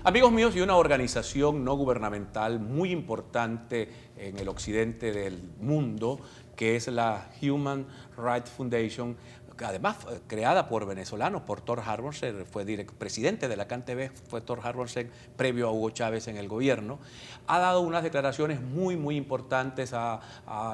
Amigos míos, y una organización no gubernamental muy importante en el occidente del mundo, que es la Human Rights Foundation, además creada por venezolanos, por Thor Harbordsen, fue presidente de la CANTV, fue Thor Harbordsen previo a Hugo Chávez en el gobierno, ha dado unas declaraciones muy importantes, ha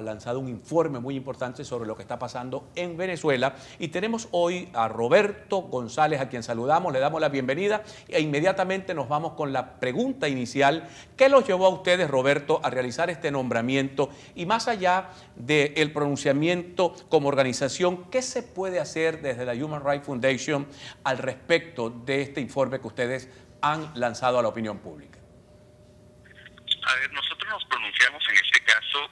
lanzado un informe muy importante sobre lo que está pasando en Venezuela, y tenemos hoy a Roberto González, a quien saludamos, le damos la bienvenida e inmediatamente nos vamos con la pregunta inicial. ¿Qué los llevó a ustedes, Roberto, a realizar este nombramiento? Y más allá del pronunciamiento como organización, ¿qué se puede hacer desde la Human Rights Foundation al respecto de este informe que ustedes han lanzado a la opinión pública? A ver, nosotros nos pronunciamos en este caso,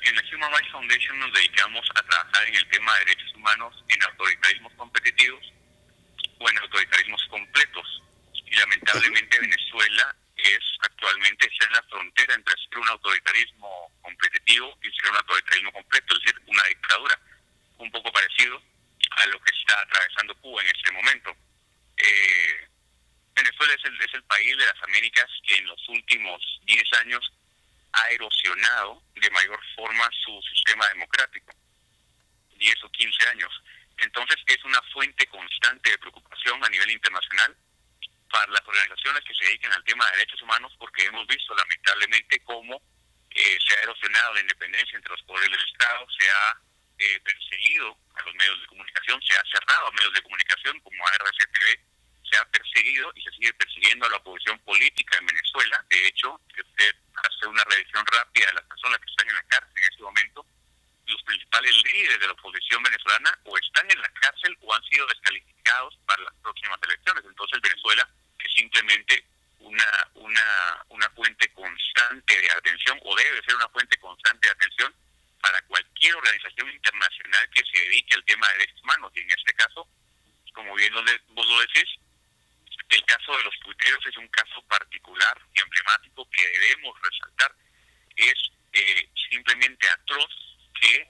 en la Human Rights Foundation nos dedicamos a trabajar en el tema de derechos humanos en autoritarismos competitivos o en autoritarismos completos. Y lamentablemente Venezuela actualmente está en la frontera entre ser un autoritarismo competitivo y ser un autoritarismo completo, es decir, una dictadura, un poco parecido a lo que está atravesando Cuba en este momento. Venezuela es el país de las Américas que en los últimos 10 años ha erosionado de mayor forma su sistema democrático, 10 o 15 años. Entonces es una fuente constante de preocupación a nivel internacional para las organizaciones que se dedican al tema de derechos humanos, porque hemos visto lamentablemente cómo se ha erosionado la independencia entre los poderes del Estado, se ha perseguido a los medios de comunicación, se ha cerrado a medios de comunicación como ARCTV, se ha perseguido y se sigue persiguiendo a la oposición política en Venezuela. De hecho, si usted hace una revisión rápida de las personas que están en la cárcel en este momento, los principales líderes de la oposición venezolana o están en la cárcel o han sido descalificados para las próximas elecciones. Entonces Venezuela es simplemente una fuente constante de atención, o debe ser una fuente constante de atención para cualquier organización internacional que se dedique al tema de derechos humanos. Y en este caso, como bien vos lo decís, el caso de los tuiteros es un caso particular y emblemático que debemos resaltar. Es simplemente atroz que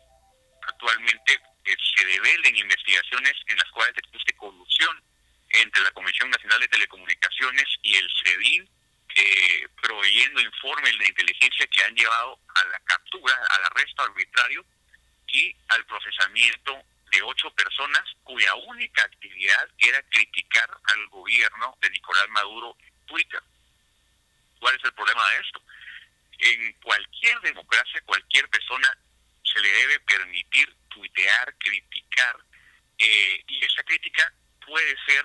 actualmente se develen investigaciones en las cuales existe colusión entre la Comisión Nacional de Telecomunicaciones y el SEBIN, proveyendo informes de inteligencia que han llevado a la captura, al arresto arbitrario y al procesamiento de 8 personas cuya única actividad era criticar al gobierno de Nicolás Maduro en Twitter. ¿Cuál es el problema de esto? En cualquier democracia, cualquier persona se le debe permitir tuitear, criticar, y esa crítica puede ser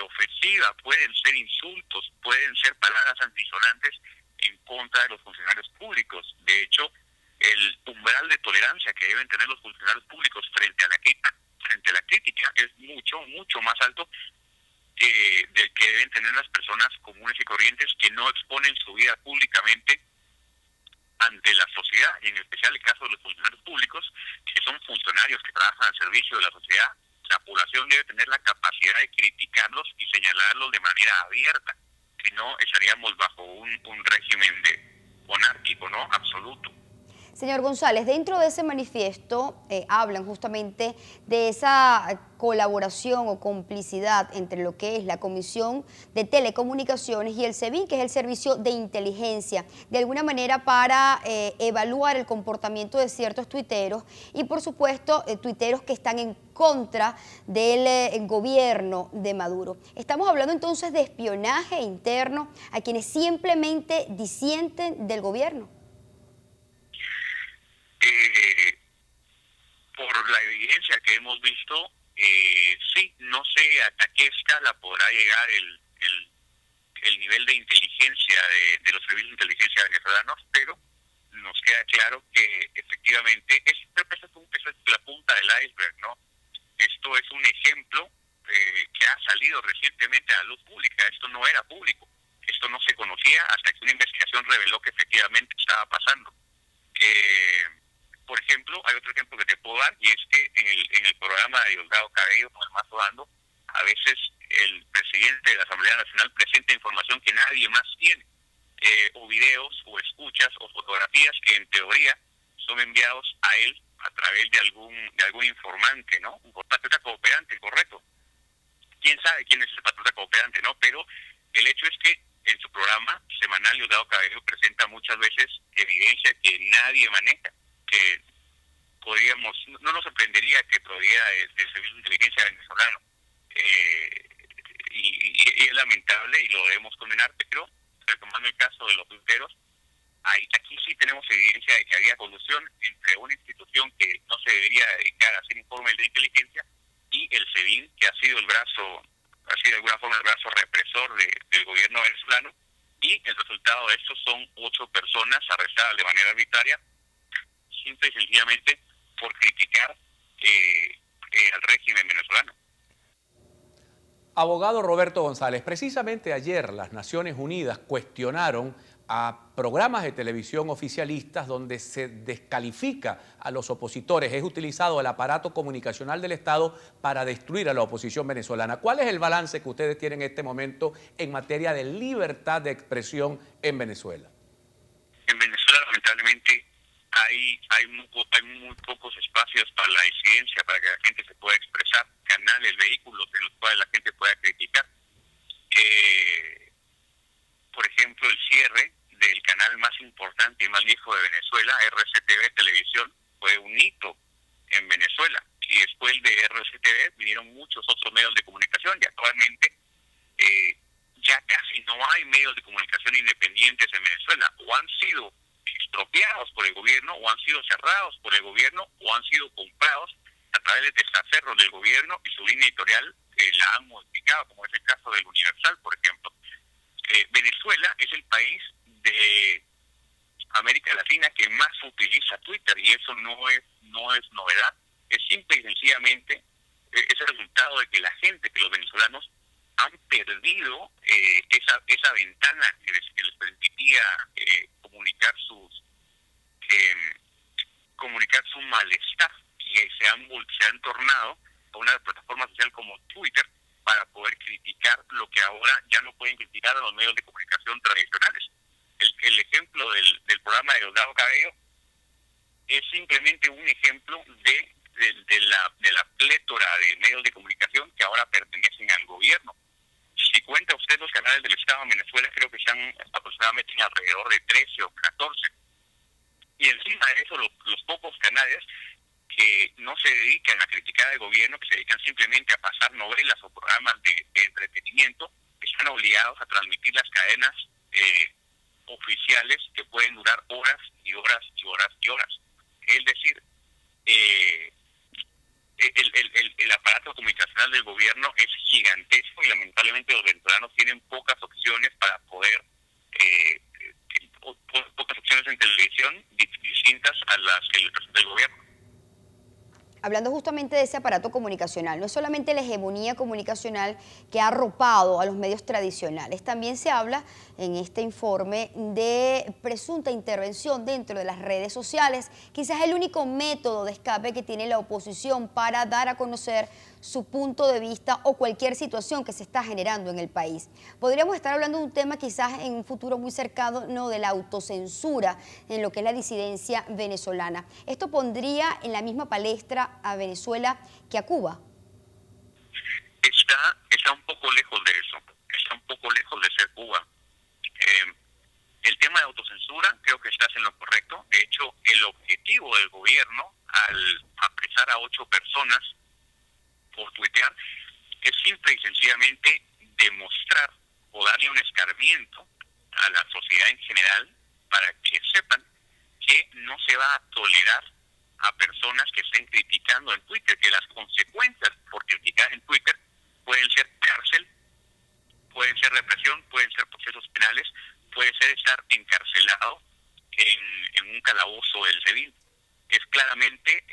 ofensiva, pueden ser insultos, pueden ser palabras antisonantes en contra de los funcionarios públicos. De hecho, el umbral de tolerancia que deben tener los funcionarios públicos frente a la crítica es mucho más alto del que deben tener las personas comunes y corrientes que no exponen su vida públicamente ante la sociedad, y en especial el caso de los funcionarios públicos, que son funcionarios que trabajan al servicio de la sociedad. La población debe tener la capacidad de criticarlos y señalarlos de manera abierta, si no estaríamos bajo un régimen monárquico, ¿no? Absoluto. Señor González, dentro de ese manifiesto hablan justamente de esa colaboración o complicidad entre lo que es la Comisión de Telecomunicaciones y el SEBIN, que es el Servicio de Inteligencia, de alguna manera para evaluar el comportamiento de ciertos tuiteros y, por supuesto, tuiteros que están en contra del gobierno de Maduro. Estamos hablando entonces de espionaje interno a quienes simplemente disienten del gobierno. Por la evidencia que hemos visto, sí, no sé hasta qué escala podrá llegar el nivel de inteligencia de los servicios de inteligencia venezolanos, pero nos queda claro que efectivamente esa es la punta del iceberg, ¿no? Esto es un ejemplo que ha salido recientemente a la luz pública. Esto no era público, esto no se conocía hasta que una investigación reveló que efectivamente estaba pasando. Por ejemplo, hay otro ejemplo que te puedo dar, y es que en el programa de Diosdado Cabello, con el Mazo Dando, a veces el presidente de la Asamblea Nacional presenta información que nadie más tiene, o videos, o escuchas, o fotografías que en teoría son enviados a él a través de algún informante, ¿no? Un patriota cooperante, correcto. ¿Quién sabe quién es el patriota cooperante, no? Pero El hecho es que en su programa semanal Diosdado Cabello presenta muchas veces evidencia que nadie maneja, que no nos sorprendería que proviera del Servicio de Inteligencia venezolano, y es lamentable y lo debemos condenar, pero retomando el caso de los tuiteros, aquí sí tenemos evidencia de que había colusión entre una institución que no se debería dedicar a hacer informes de inteligencia y el SEBIN, que ha sido de alguna forma el brazo represor del gobierno venezolano, y el resultado de esto son 8 personas arrestadas de manera arbitraria, simple y sencillamente por criticar al régimen venezolano. Abogado Roberto González, precisamente ayer las Naciones Unidas cuestionaron a programas de televisión oficialistas donde se descalifica a los opositores. Es utilizado el aparato comunicacional del Estado para destruir a la oposición venezolana. ¿Cuál es el balance que ustedes tienen en este momento en materia de libertad de expresión en Venezuela? En Venezuela, lamentablemente, hay muy pocos espacios para la disidencia, para que la gente se pueda expresar, canales, vehículos en los cuales la gente pueda criticar. Por ejemplo, el cierre del canal más importante y más viejo de Venezuela, RCTV Televisión, fue un hito en Venezuela. Y después de RCTV vinieron muchos otros medios de comunicación y actualmente ya casi no hay medios de comunicación independientes en Venezuela. O han sido expropiados por el gobierno, o han sido cerrados por el gobierno, o han sido comprados a través de testaferros del gobierno y su línea editorial la han modificado, como es el caso del Universal, por ejemplo. Venezuela es el país de América Latina que más utiliza Twitter, y eso no es novedad. Es simple y sencillamente ese resultado de que la gente, que los venezolanos han perdido esa ventana que les permitía comunicar su malestar, y se han tornado a una plataforma social como Twitter para poder criticar lo que ahora ya no pueden criticar a los medios de comunicación tradicionales. El ejemplo del programa de Diosdado Cabello es simplemente un ejemplo de la plétora de medios de comunicación que ahora pertenecen al gobierno. Si cuenta usted los canales del Estado en Venezuela, creo que están aproximadamente alrededor de 13 o 14. Y encima de eso, los pocos canales que no se dedican a criticar al gobierno, que se dedican simplemente a pasar novelas o programas de entretenimiento, están obligados a transmitir las cadenas oficiales que pueden durar horas y horas y horas y horas. Es decir, el aparato comunicacional del gobierno es gigantesco y lamentablemente los venezolanos tienen pocas opciones para poder, pocas opciones en televisión distintas a las que les presenta el gobierno. Hablando justamente de ese aparato comunicacional, no es solamente la hegemonía comunicacional que ha arropado a los medios tradicionales, también se habla en este informe de presunta intervención dentro de las redes sociales, quizás el único método de escape que tiene la oposición para dar a conocer su punto de vista o cualquier situación que se está generando en el país. Podríamos estar hablando de un tema quizás en un futuro muy cercano, no, de la autocensura en lo que es la disidencia venezolana. ¿Esto pondría en la misma palestra a Venezuela que a Cuba? Está un poco lejos de eso, está un poco lejos de ser Cuba. El tema de autocensura, creo que estás en lo correcto. De hecho, el objetivo del gobierno al apresar a 8 personas por tuitear es simple y sencillamente demostrar o darle un escarmiento a la sociedad en general para que sepan que no se va a tolerar a personas que estén criticando en Twitter, que las consecuencias por criticar en Twitter pueden ser cárcel, pueden ser represión, pueden ser procesos penales, puede ser estar encarcelado en un calabozo del SEBIN. Es claramente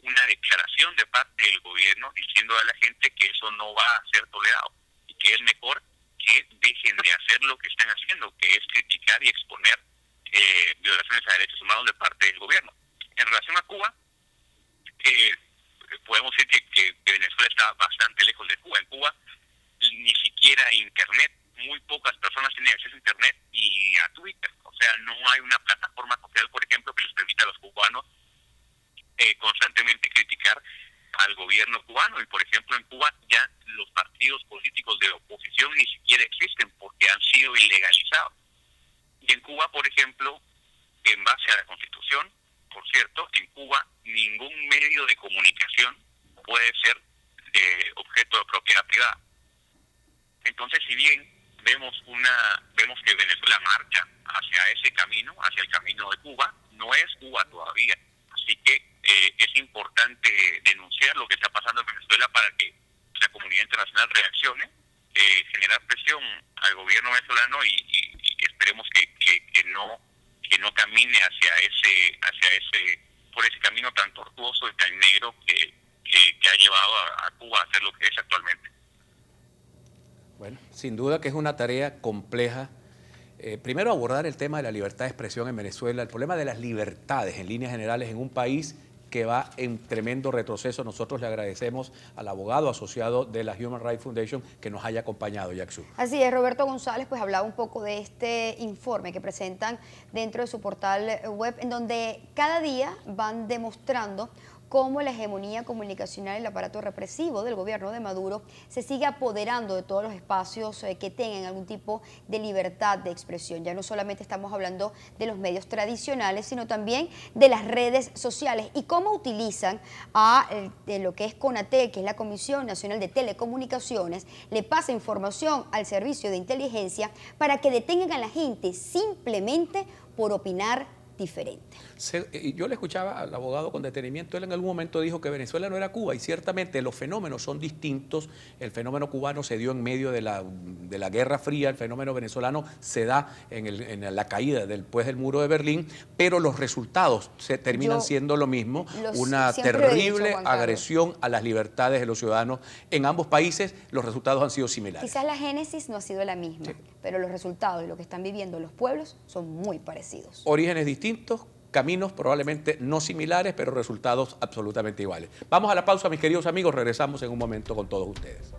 una declaración de parte del gobierno diciendo a la gente que eso no va a ser tolerado y que es mejor que dejen de hacer lo que están haciendo, que es criticar y exponer violaciones a derechos humanos de parte del gobierno. En relación a Cuba, podemos decir que Venezuela está bastante lejos de Cuba. En Cuba ni siquiera Internet, muy pocas personas tienen acceso a Internet y a Twitter. O sea, no hay una plataforma social, por ejemplo, que les permita a los cubanos constantemente criticar al gobierno cubano. Y por ejemplo en Cuba ya los partidos políticos de oposición ni siquiera existen porque han sido ilegalizados. Y en Cuba, por ejemplo, en base a la Constitución, por cierto, en Cuba ningún medio de comunicación puede ser de objeto de propiedad privada. Entonces, si bien vemos que Venezuela marcha hacia ese camino, hacia el camino de Cuba, no es Cuba todavía. Así que es importante denunciar lo que está pasando en Venezuela para que la comunidad internacional reaccione, generar presión al gobierno venezolano y esperemos que no camine por ese camino tan tortuoso y tan negro que ha llevado a Cuba a hacer lo que es actualmente. Bueno, sin duda que es una tarea compleja. Primero, abordar el tema de la libertad de expresión en Venezuela, el problema de las libertades en líneas generales en un país que va en tremendo retroceso. Nosotros le agradecemos al abogado asociado de la Human Rights Foundation que nos haya acompañado, Yaksu. Así es, Roberto González pues hablaba un poco de este informe que presentan dentro de su portal web, en donde cada día van demostrando cómo la hegemonía comunicacional y el aparato represivo del gobierno de Maduro se sigue apoderando de todos los espacios que tengan algún tipo de libertad de expresión. Ya no solamente estamos hablando de los medios tradicionales, sino también de las redes sociales y cómo utilizan de lo que es CONATEL, que es la Comisión Nacional de Telecomunicaciones, le pasa información al servicio de inteligencia para que detengan a la gente simplemente por opinar diferente. Yo le escuchaba al abogado con detenimiento. Él en algún momento dijo que Venezuela no era Cuba y ciertamente los fenómenos son distintos. El fenómeno cubano se dio en medio de la Guerra Fría, el fenómeno venezolano se da en la caída después del muro de Berlín, pero los resultados terminan siendo lo mismo, una terrible agresión a las libertades de los ciudadanos. En ambos países los resultados han sido similares. Quizás la génesis no ha sido la misma, sí, pero los resultados y lo que están viviendo los pueblos son muy parecidos. Orígenes distintos, caminos probablemente no similares, pero resultados absolutamente iguales. Vamos a la pausa, mis queridos amigos. Regresamos en un momento con todos ustedes.